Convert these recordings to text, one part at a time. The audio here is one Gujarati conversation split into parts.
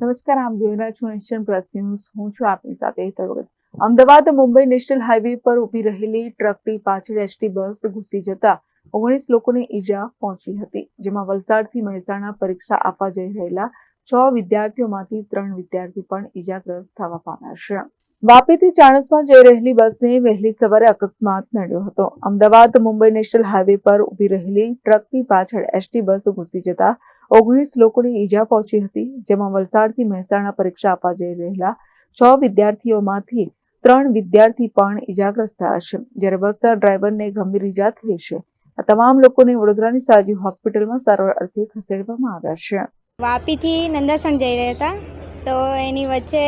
નમસ્કાર, આપ જોઈ રહ્યા છો નેશન પ્લસ ન્યૂઝ. હું છું આપની સાથે હેતલ ભગત. અમદાવાદ મુંબઈ નેશનલ હાઈવે પર ઉભી રહેલી ટ્રકની પાછળ એસટી બસ ઘૂસી જતા 19 લોકોને ઈજા પહોંચી હતી, જેમાં વલસાડથી મહેસાણા પરીક્ષા આપવા જઈ રહેલા 6 વિદ્યાર્થીઓમાંથી 3 વિદ્યાર્થી પણ ઈજાગ્રસ્ત થવા પામ્યા છે. વાપીથી ચાણસ્મા જઈ રહેલી બસને વહેલી સવારે અકસ્માત નડ્યો હતો. અમદાવાદ મુંબઈ નેશનલ હાઈવે પર ઉભી રહેલી ટ્રકની પાછળ એસટી બસ ઘૂસી જતા 19 લોકોને ઈજા પહોંચી હતી, જેમાં વલસાડથી મહેસાણા પરીક્ષા આપવા જઈ રહેલા 6 વિદ્યાર્થીઓમાંથી 3 વિદ્યાર્થી પણ ઈજાગ્રસ્ત થયા છે, જ્યારે બસના ડ્રાઈવરને ગંભીર ઈજા થઈ છે. આ તમામ લોકોને વડોદરાની સાજી હોસ્પિટલમાં સારવાર અર્થે ખસેડવામાં આવ્યા છે. વાપીથી નંદાસણ જઈ રહ્યા હતા, તો એની વચ્ચે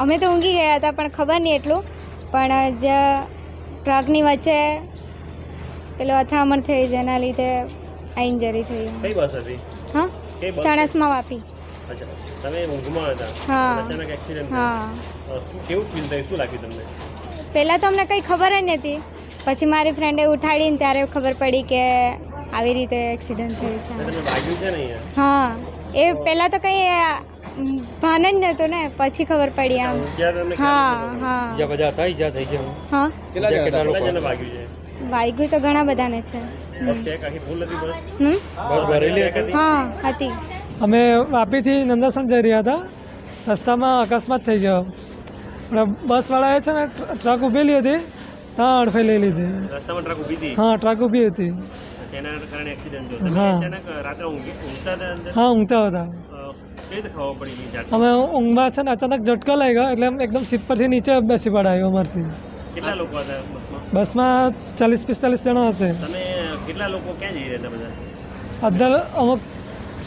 અમે તો ઊંઘી ગયા હતા, પણ ખબર નહીં એટલું. પણ જે ટ્રકની વચ્ચે પેલો અથડામણ થઈ, જેના લીધે આ ઇન્જરી થઈ. કઈ બસ હતી? હા, ચાણસ્મા વાપી. અચ્છા, તમે ઊંઘમાં હતા? હા. અચાનક એક્સિડન્ટ હા. કેવું ફીલ થયું? શું લાગ્યું તમને? પહેલાં તો અમને કંઈ ખબર જ નહોતી. પછી મારી ફ્રેન્ડે ઉઠાડીને ત્યારે ખબર પડી કે આવી રીતે એક્સિડન્ટ થયું છે. તમને વાગ્યું છે ને અહીંયા? હા, એ પહેલાં તો કંઈ ભાન જ નહોતું ને, પછી ખબર પડી આમ. હા હા. બધા હતા ઈજા થઈ છે? હા, કેટલા લોકોને વાગ્યું છે? વાગ્યું તો ઘણા બધાને છે. હા, હતી. અમે વાપીથી નંદાસણ જઈ રહ્યા હતા. રસ્તામાં અકસ્માત થઈ ગયો. બસવાળાએ છે ને ટ્રક ઊભેલી હતી, ત્યાં અડફે લઈ લીધી. રસ્તામાં ટ્રક ઊભી હતી? હા, ટ્રક ઊભી હતી. તેના કારણે એક્સિડન્ટ થયો. હા. અચાનક રાત્રે ઊંઘતા હતા અંદર? હા, ઊંઘતા હતા. કેવી રીતે ખબર પડી ગઈ? અમે ઊંઘમાં છે ને અચાનક ઝટકો લાગ્યો, એટલે એકદમ સીટ પરથી નીચે બેસી પડાયો અમારથી. કેટલા લોકો હતા બસમાં? બસમાં 40-45 જણા હશે. તમે કેટલા લોકો ક્યાં જઈ રહ્યા હતા બધા? અધર અમુક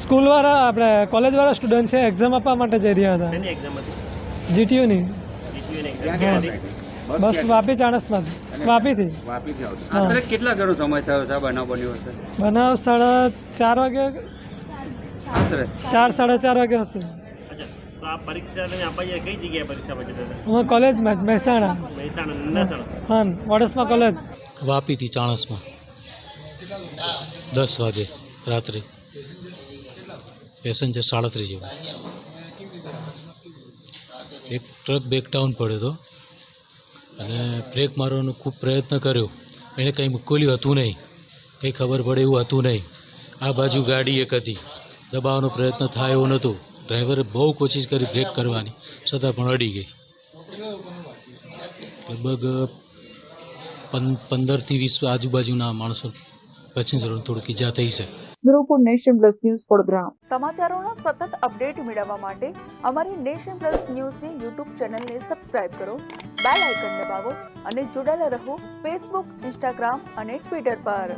સ્કૂલવાળા, આપણે કોલેજવાળા સ્ટુડન્ટ છે, એક્ઝામ આપવા માટે જઈ રહ્યા હતા. શેની એક્ઝામ હતી? જીટીયુની. જીટીયુની એક્ઝામ ક્યાં હતી? બસ વાપી ચાણસ્મા વાપીથી. આખરે કેટલા ઘણો સમય થયો છે બનાવ બન્યો હશે? બનાવ 4:30 વાગે, 4-4:30 વાગે હશે. અચ્છા, તો આ પરીક્ષા તમે આપવા ગયા કઈ જગ્યાએ પરીક્ષા આપવા જતા હતા? અમે કોલેજમાં મહેસાણા. મહેસાણા, નંદાસણ? હા, વડોસમાં કોલેજ. વાપીથી ચાણસ્મા 10 વાગે રાત્રે. પેસેન્જર 37 જેવા. એક ટ્રક બ્રેકડાઉન પડ્યો હતો અને બ્રેક મારવાનો ખૂબ પ્રયત્ન કર્યો. એણે કંઈ મૂકેલું હતું નહીં, કંઈ ખબર પડે એવું હતું નહીં. આ બાજુ ગાડી એક હતી, દબાવવાનો પ્રયત્ન થાય એવું નહોતું. ડ્રાઈવરે બહુ કોશિશ કરી બ્રેક કરવાની, છતાં પણ અડી ગઈ. લગભગ 15થી 20 આજુબાજુના માણસો પેસેન્જરોને થોડીક ઈજા થઈ છે. Bureau Nation Plus News Vadodara. સમાચારોના સતત અપડેટ મેળવવા માટે અમારી નેશન પ્લસ ન્યૂઝની યુટ્યુબ ચેનલને સબસ્ક્રાઇબ કરો, બેલ આઇકન દબાવો અને જોડાયેલા રહો ફેસબુક, ઇન્સ્ટાગ્રામ અને ટ્વિટર પર.